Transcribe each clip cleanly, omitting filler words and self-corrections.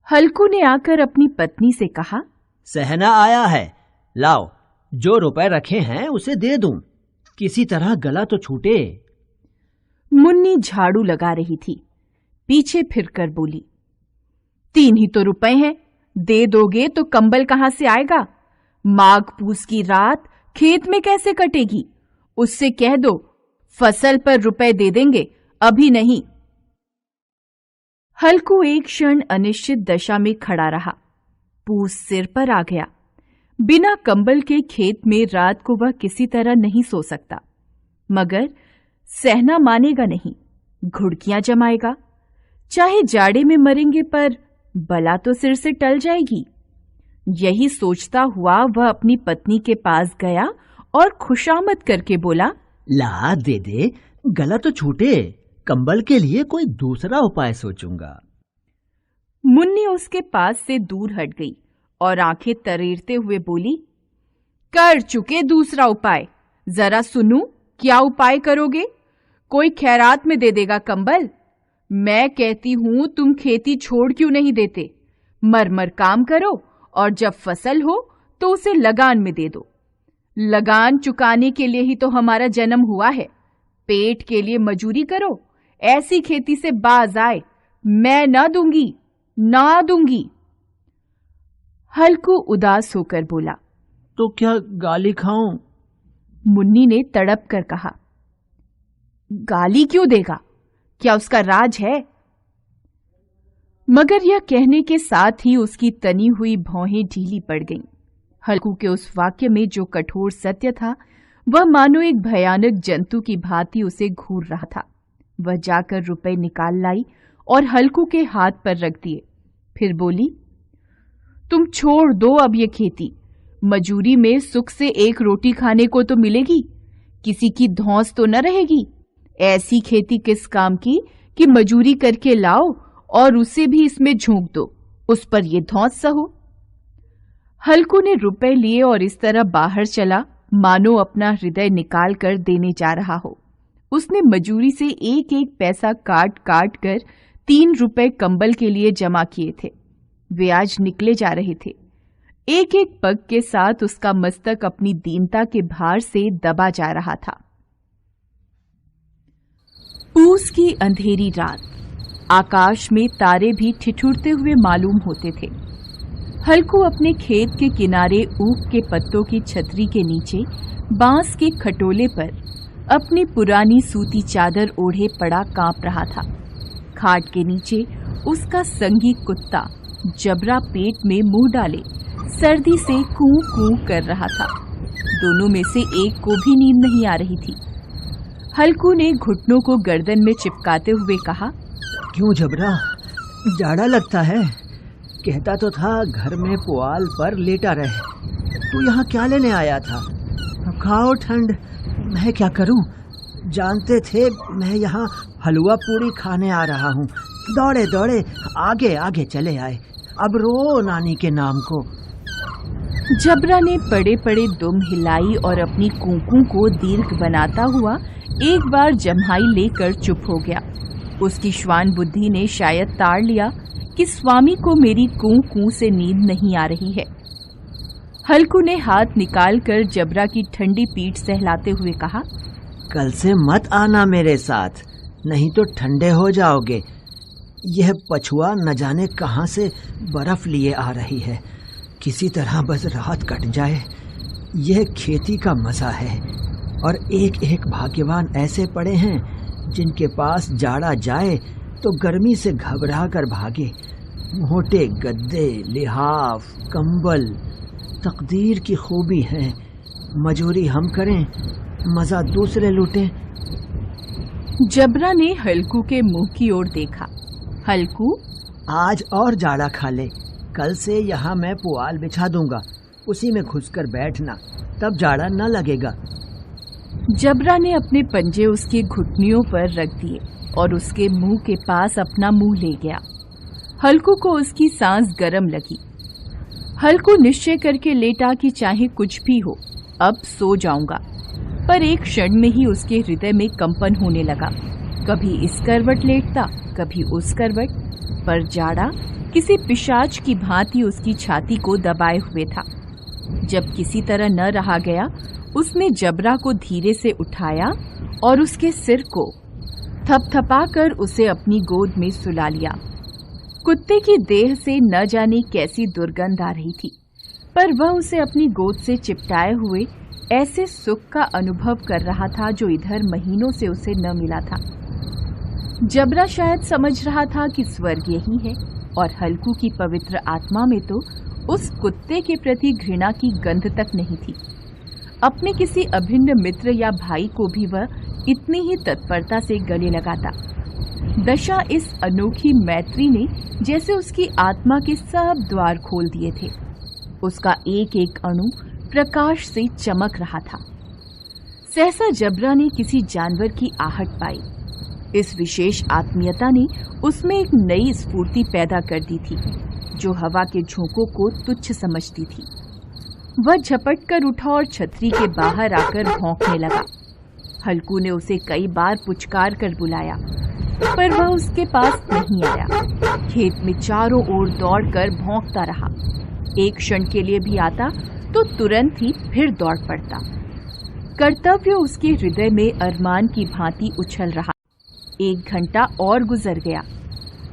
हल्कू ने आकर अपनी पत्नी से कहा, सहना आया है, लाओ जो रुपए रखे हैं उसे दे दूं, किसी तरह गला तो छूटे। मुन्नी झाड़ू लगा रही थी, पीछे फिरकर बोली, 3 ही तो रुपए हैं, दे दोगे तो कंबल कहां से आएगा? माघ पूस की रात खेत में कैसे कटेगी? उससे कह दो फसल पर रुपए दे देंगे, अभी नहीं। हल्कू एक क्षण अनिश्चित दशा में खड़ा रहा। पूस सिर पर आ गया। बिना कंबल के खेत में रात को वह किसी तरह नहीं सो सकता, मगर सहना मानेगा नहीं, घुड़कियां जमाएगा। चाहे जाड़े में मरेंगे पर बला तो सिर से टल जाएगी। यही सोचता हुआ वह अपनी पत्नी के पास गया और खुशामद करके बोला, ला दे दे, गला तो छूटे, कंबल के लिए कोई दूसरा उपाय सोचूंगा। मुन्नी उसके पास से दूर हट गई और आंखें तरेरते हुए बोली, कर चुके दूसरा उपाय, जरा सुनूं क्या उपाय करोगे? कोई खैरात में दे देगा कंबल? मैं कहती हूं तुम खेती छोड़ क्यों नहीं देते? मर काम करो और जब फसल हो तो उसे लगान में दे दो। लगान चुकाने के लिए ही तो हमारा जन्म हुआ है। पेट के लिए मजूरी करो, ऐसी खेती से बाज आए। मैं ना दूंगी। हल्कू उदास होकर बोला, तो क्या गाली खाऊं? मुन्नी ने तड़प कर कहा, गाली क्यों देगा? क्या उसका राज है? मगर यह कहने के साथ ही उसकी तनी हुई भौहें ढीली पड़ गईं। हल्कू के उस वाक्य में जो कठोर सत्य था, वह मानो एक भयानक जंतु की भांति उसे घूर रहा था। वह जाकर रुपए निकाल लाई और हल्कू के हाथ पर रख दिए। फिर बोली, तुम छोड़ दो अब ये खेती। मजूरी में सुख से 1 रोटी खाने को तो मिलेगी, किसी की धौंस तो न रहेगी। ऐसी खेती किस काम की कि मजूरी करके लाओ और उसे भी इसमें झोंक दो, उस पर ये धौंस सहो। हल्कू ने रुपए लिए और इस तरह बाहर चला मानो अपना हृदय निकाल कर देने जा रहा हो। उसने मजूरी से 1-1 पैसा काट कर 3 रुपए कंबल के लिए जमा किए थे। वे आज निकले जा रहे थे। एक पग के साथ उसका मस्तक अपनी दीनता के भार से दबा जा रहा था। पूस की अंधेरी रात, आकाश में तारे भी ठिठुरते हुए मालूम होते थे। हल्कू अपने खेत के किनारे ऊख के पत्तों की छतरी के नीचे बांस के खटोले पर अपनी पुरानी सूती चादर ओढ़े पड़ा कांप रहा था। खाट के नीचे उसका संगी कुत्ता जबरा पेट में मुंह डाले सर्दी से कूं कूं कर रहा था। दोनों में से एक को भी नींद नहीं आ रही थी। हल्कू ने घुटनों को गर्दन में चिपकाते हुए कहा, क्यों जबरा, जाड़ा लगता है? कहता तो था घर में पुआल पर लेटा रहे। तू यहाँ क्या लेने आया था? खाओ ठंड, मैं क्या करूं? जानते थे मैं यहाँ हलवा पूरी खाने आ रहा हूँ। दौड़े दौड़े आगे आगे चले आए। अब रो नानी के नाम को। जबरा ने पड़े पड़े दुम हिलाई और अपनी कूकू को दीर्घ बनाता हुआ एक बार जम्हाई लेकर चुप हो गया। उसकी श्वान बुद्धि ने शायद ताड़ लिया कि स्वामी को मेरी कूं से नींद नहीं आ रही है। हल्कू ने हाथ निकालकर जबरा की ठंडी पीठ सहलाते हुए कहा, कल से मत आना मेरे साथ, नहीं तो ठंडे हो जाओगे। यह पछुआ न जाने कहां से बर्फ लिए आ रही है। किसी तरह बस रात कट जाए। यह खेती का मजा है। और एक एक भाग्यवान ऐसे पड़े हैं जिनके पास जाड़ा जाए तो गर्मी से घबरा कर भागे। मोटे गद्दे, लिहाफ, कंबल तकदीर की खूबी है। मजूरी हम करें, मजा दूसरे लूटें। जबरा ने हल्कू के मुंह की ओर देखा। हल्कू, आज और जाड़ा खा ले। कल से यहाँ मैं पुआल बिछा दूंगा, उसी में घुसकर बैठना, तब जाड़ा न लगेगा। जबरा ने अपने पंजे उसके घुटनियों पर रख दिए और उसके मुंह के पास अपना मुंह ले गया। हल्कू को उसकी सांस गर्म लगी। हल्कू निश्चय करके लेटा कि चाहे कुछ भी हो, अब सो जाऊंगा। पर एक क्षण में ही उसके हृदय में कंपन होने लगा। कभी इस करवट लेटता, कभी उस करवट, पर जाड़ा किसी पिशाच की भांति उसकी छाती को दबाए हुए था। जब किसी तरह न रहा गया, उसने जबरा को धीरे से उठाया और उसके सिर को थपथपाकर उसे अपनी गोद में सुला लिया। कुत्ते की देह से न जाने कैसी दुर्गंध आ रही थी, पर वह उसे अपनी गोद से चिपटाए हुए ऐसे सुख का अनुभव कर रहा था जो इधर महीनों से उसे न मिला था। जबरा शायद समझ रहा था कि स्वर्ग यही है, और हल्कू की पवित्र आत्मा में तो उस कुत्ते के प्रति घृणा की गंध तक नहीं थी। अपने किसी अभिन्न मित्र या भाई को भी वह इतनी ही तत्परता से गले लगाता। दशा इस अनोखी मैत्री ने जैसे उसकी आत्मा के सब द्वार खोल दिए थे। उसका एक एक अणु प्रकाश से चमक रहा था। सहसा जबरा ने किसी जानवर की आहट पाई। इस विशेष आत्मीयता ने उसमें एक नई स्फूर्ति पैदा कर दी थी, जो हवा के झोंकों को तुच्छ समझती थी। वह झपट कर उठा और छतरी के बाहर आकर भौंकने लगा। हल्कू ने उसे कई बार पुचकार कर बुलाया, पर वह उसके पास नहीं आया। खेत में चारों ओर दौड़कर भौंकता रहा। एक क्षण के लिए भी आता तो तुरंत ही फिर दौड़ पड़ता। कर्तव्य उसके हृदय में अरमान की भांति उछल रहा। 1 घंटा और गुजर गया।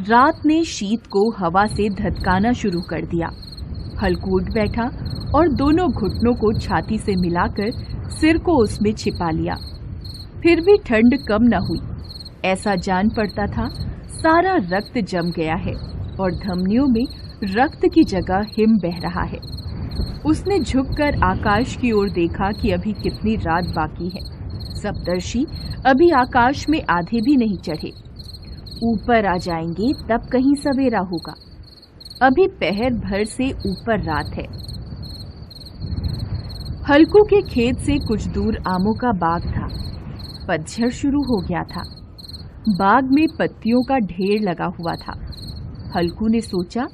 रात ने शीत को हवा से धधकाना शुरू कर दिया। हल्कू उठ बैठा और दोनों घुटनों को छाती से मिलाकर सिर को उसमें छिपा लिया। फिर भी ठंड कम न हुई। ऐसा जान पड़ता था सारा रक्त जम गया है और धमनियों में रक्त की जगह हिम बह रहा है। उसने झुककर आकाश की ओर देखा कि अभी कितनी रात बाकी है। सप्तर्षि अभी आकाश में आधे भी नहीं चढ़े। ऊपर आ जाएंगे तब कहीं सवेरा होगा। अभी पहर भर से ऊपर रात है। हल्कू के खेत से कुछ दूर आमों का बाग था। पतझड़ शुरू हो गया था। बाग में पत्तियों का ढेर लगा हुआ था। हल्कू ने सोचा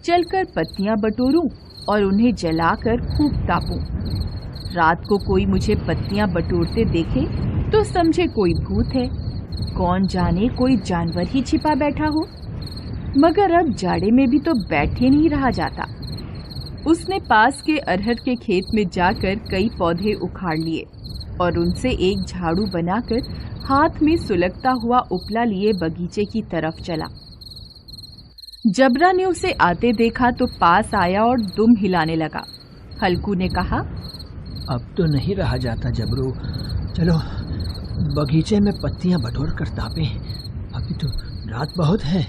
चलकर पत्तियां बटोरूं और उन्हें जलाकर खूब तापूं। रात को कोई मुझे पत्तियां बटोरते देखे तो समझे कोई भूत है। कौन जाने कोई जानवर ही छिपा बैठा हो। मगर अब जाड़े में भी तो बैठे नहीं रहा जाता। उसने पास के अरहर के खेत में जाकर कई पौधे उखाड़ लिए और उनसे एक झाड़ू बनाकर हाथ में सुलगता हुआ उपला लिए बगीचे की तरफ चला। जबरा ने उसे आते देखा तो पास आया और दुम हिलाने लगा। हल्कू ने कहा, अब तो नहीं रहा जाता जबरू, चलो बगीचे में पत्तियां बटोर कर तापें। अभी तो रात बहुत है।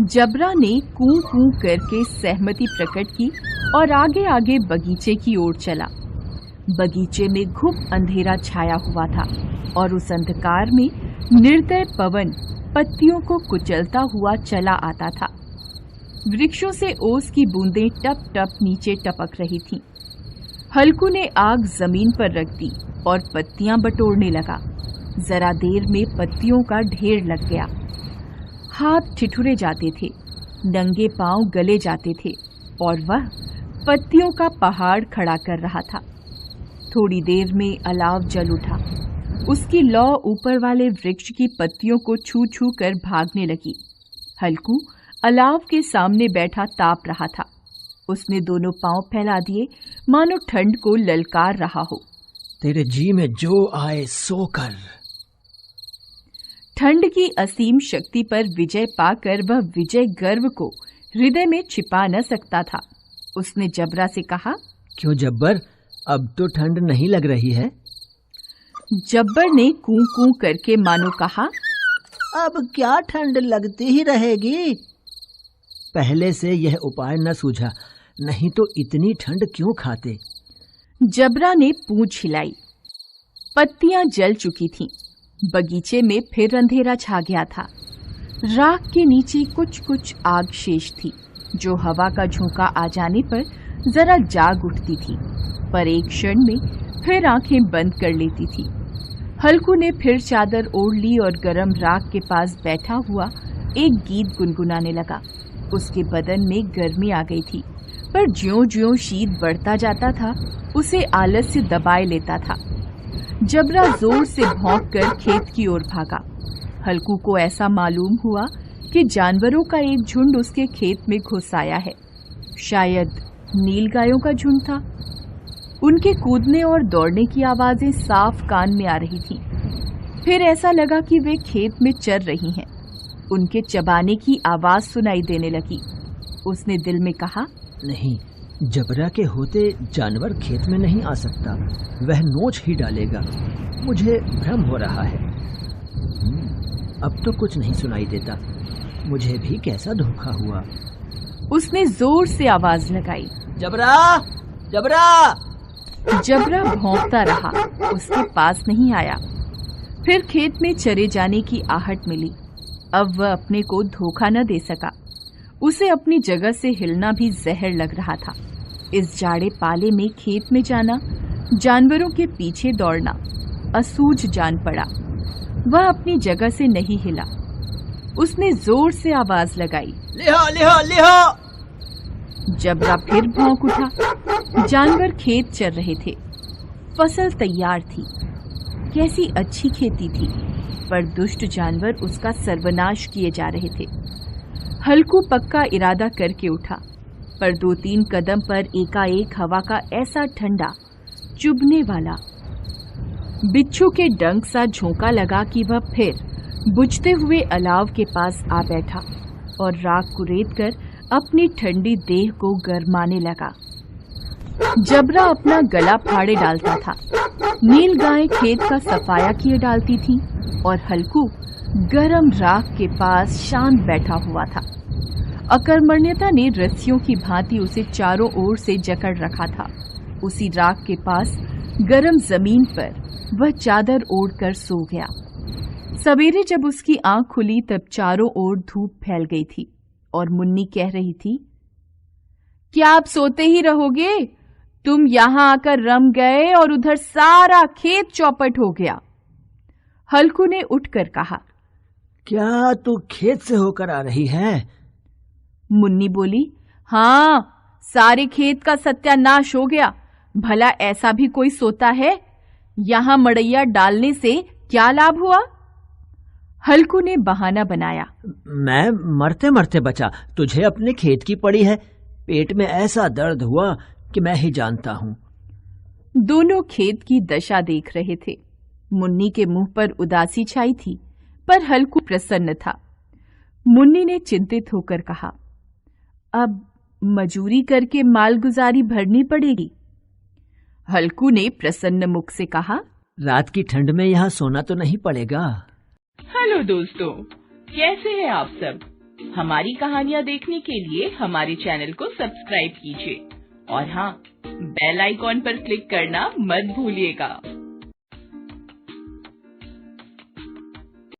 जबरा ने कूं कूं करके सहमति प्रकट की और आगे आगे बगीचे की ओर चला। बगीचे में घुप अंधेरा छाया हुआ था और उस अंधकार में निर्दय पवन पत्तियों को कुचलता हुआ चला आता था। वृक्षों से ओस की बूंदें टप टप नीचे टपक रही थीं। हल्कू ने आग जमीन पर रख दी और पत्तियां बटोरने लगा। जरा देर में पत्तियों का ढेर लग गया। हाथ ठिठुरे जाते थे, नंगे पांव गले जाते थे और वह पत्तियों का पहाड़ खड़ा कर रहा था। थोड़ी देर में अलाव जल उठा। उसकी लौ ऊपर वाले वृक्ष की पत्तियों को छू छू कर भागने लगी। हल्कू अलाव के सामने बैठा ताप रहा था। उसने दोनों पांव फैला दिए मानो ठंड को ललकार रहा हो। तेरे जी में जो आए सो कर। ठंड की असीम शक्ति पर विजय पाकर वह विजय गर्व को हृदय में छिपा न सकता था। उसने जबरा से कहा, क्यों जब्बर, अब तो ठंड नहीं लग रही है? जब्बर ने कूं कूं करके मानो कहा, अब क्या ठंड लगती ही रहेगी। पहले से यह उपाय न सूझा, नहीं तो इतनी ठंड क्यों खाते। जबरा ने पूंछ हिलाई। पत्तियां जल चुकी थीं। बगीचे में फिर अंधेरा छा गया था। राख के नीचे कुछ कुछ आग शेष थी, जो हवा का झोंका आ जाने पर जरा जाग उठती थी, पर एक क्षण में फिर आंखें बंद कर लेती थी। हल्कू ने फिर चादर ओढ़ ली और गरम राख के पास बैठा हुआ एक गीत गुनगुनाने लगा। उसके बदन में गर्मी आ गई थी, पर ज्यों-ज्यों शीत बढ़ता जाता था उसे आलस्य दबाए लेता था। जबरा जोर से भौंककर खेत की ओर भागा। हल्कू को ऐसा मालूम हुआ कि जानवरों का एक झुंड उसके खेत में घुस आया है। शायद नीलगायों का झुंड था। उनके कूदने और दौड़ने की आवाजें साफ कान में आ रही थीं। फिर ऐसा लगा कि वे खेत में चर रही हैं। उनके चबाने की आवाज सुनाई देने लगी। उसने दिल में कहा, नहीं, जबरा के होते जानवर खेत में नहीं आ सकता। वह नोच ही डालेगा। मुझे भ्रम हो रहा है। अब तो कुछ नहीं सुनाई देता। मुझे भी कैसा धोखा हुआ। उसने जोर से आवाज लगाई, जबरा, जबरा। जबरा भौंकता रहा, उसके पास नहीं आया। फिर खेत में चरे जाने की आहट मिली। अब वह अपने को धोखा न दे सका। उसे अपनी जगह से हिलना भी जहर लग रहा था। इस जाड़े पाले में खेत में जाना, जानवरों के पीछे दौड़ना असूझ जान पड़ा। वह अपनी जगह से नहीं हिला। उसने जोर से आवाज लगाई, लिहो, लिहो, लिहो। जबरा फिर भौंक उठा। जानवर खेत चर रहे थे। फसल तैयार थी। कैसी अच्छी खेती थी, पर दुष्ट जानवर उसका सर्वनाश किए जा रहे थे। हल्कू पक्का इरादा करके उठा, पर 2-3 कदम पर एकाएक हवा का ऐसा ठंडा, चुभने वाला, बिच्छू के डंक सा झोंका लगा कि वह फिर बुझते हुए अलाव के पास आ बैठा और राख को रेत कर अपनी ठंडी देह को गरमाने लगा। जबरा अपना गला फाड़े डालता था। नीलगाय खेत का सफाया किए डालती थी और हल्कू गरम राख के पास शांत बैठा हुआ था। अकर्मण्यता ने रस्सियों की भांति उसे चारों ओर से जकड़ रखा था। उसी राख के पास गरम जमीन पर वह चादर ओढ़कर सो गया। सवेरे जब उसकी आंख खुली तब चारों ओर धूप फैल गई थी और मुन्नी कह रही थी, क्या आप सोते ही रहोगे? तुम यहां आकर रम गए और उधर सारा खेत चौपट हो गया। हल्कू ने उठकर कहा, क्या तू खेत से होकर आ रही है? मुन्नी बोली, हां, सारे खेत का सत्यानाश हो गया। भला ऐसा भी कोई सोता है? यहां मड़ैया डालने से क्या लाभ हुआ? हल्कू ने बहाना बनाया, मैं मरते मरते बचा। तुझे अपने खेत की पड़ी है। पेट में ऐसा दर्द हुआ कि मैं ही जानता हूं। दोनों खेत की दशा देख रहे थे। मुन्नी के मुंह पर उदासी छाई थी, पर हल्कू प्रसन्न था। मुन्नी ने चिंतित होकर कहा, अब मजूरी करके मालगुजारी भरनी पड़ेगी। हल्कू ने प्रसन्न मुख से कहा, रात की ठंड में यहाँ सोना तो नहीं पड़ेगा। हेलो दोस्तों, कैसे हैं आप सब? हमारी कहानियाँ देखने के लिए हमारे चैनल को सब्सक्राइब कीजिए और हाँ, बेल आइकॉन पर क्लिक करना मत भूलिएगा।